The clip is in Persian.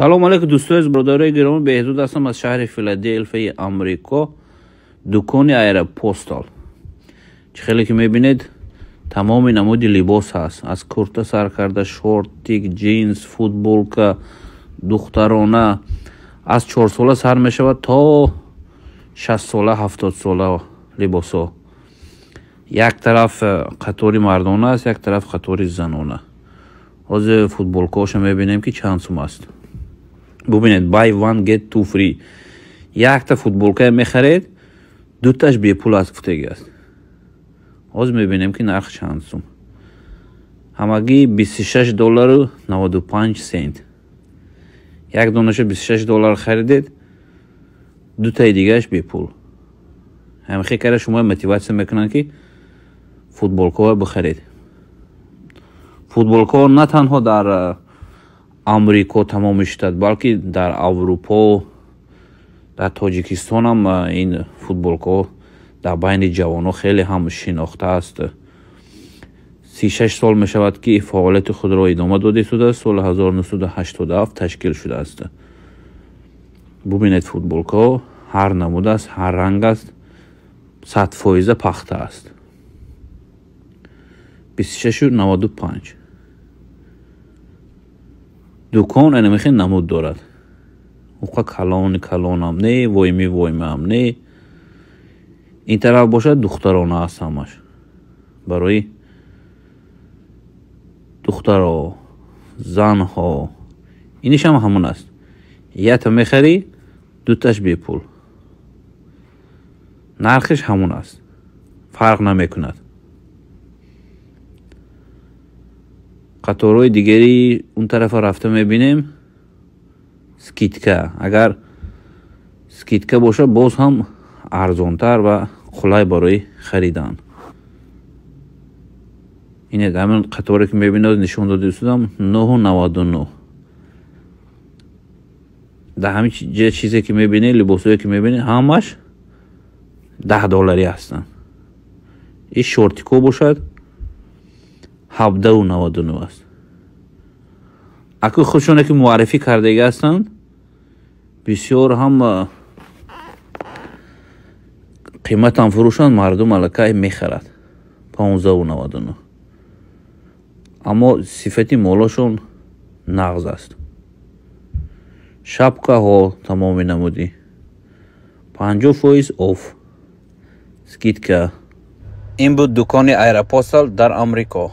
سلام علیکم دوستان برادرای گرامی، بهزود هستم از شهر فیلادلفیا آمریکا. دکان ایرپوستال خیلی که میبینید تمام نمود لباس هست، از کرتا سر کرده، شورت، تیک، جینز، فوتبولکا دخترانه از 4 ساله سر میشود تا 60 ساله 70 ساله لباس ها. یک طرف قطاری مردانه است، یک طرف قطاری زنانه. از فوتبولکا هاشو میبینیم که چند سوم است. ببینید buy one get two free. یک تا فوتبولکا میخرید دوتاش بی پول از گفتگی است. از میبینیم که نرخ چند سوم. همگی $26.95. یک دونهشو $26 خریدید، دو تای دیگهش بی پول. همین خیلی شما موتیواسیون میکنن که فوتبولکا بخرید. فوتبولکا نه تنها در آمریکا تمام شده، بلکه در اروپا، در تاجیکستان هم این فوتبولکا در بین جوانان خیلی هم شناخته است. 36 سال می شود که فعالیت خود را ادامه داده شده. سال 1987 تشکیل شده است. ببینید فوتبولکا هر نمود است، هر رنگ است، 100% پخته است. 26.95. دکان انمیخی نمود دارد. اوقا کلان هم نه، وایمی هم نه. این طرف باشد دخترانه است همش. برای دخترها، زنها. اینش هم همون است. یک تا میخری دوتاش بی پول. نرخش همون است. فرق نمیکند. قطارهای دیگری اون طرف رفته میبینیم. سکیتکا، اگر سکیتکا باشه باز هم ارزانتر و خلای برای خریدن. اینه همین قطاری که میبینید نشون داده شدم 9.99. در همین چیزی که میبینید، لباسایی که میبینید همش $10 هستن. این شورتیکو باشد 17.99 است. اگه خودشونه که معرفی کرده هستند بسیار هم قیمت هم فروشان، مردم علاقه میخرد 15.99. اما صفتی مالاشون نغز است. شبکه ها تمام نمودی 50% آف. سکیتکا. این بود دکان ایرپوستال در آمریکا.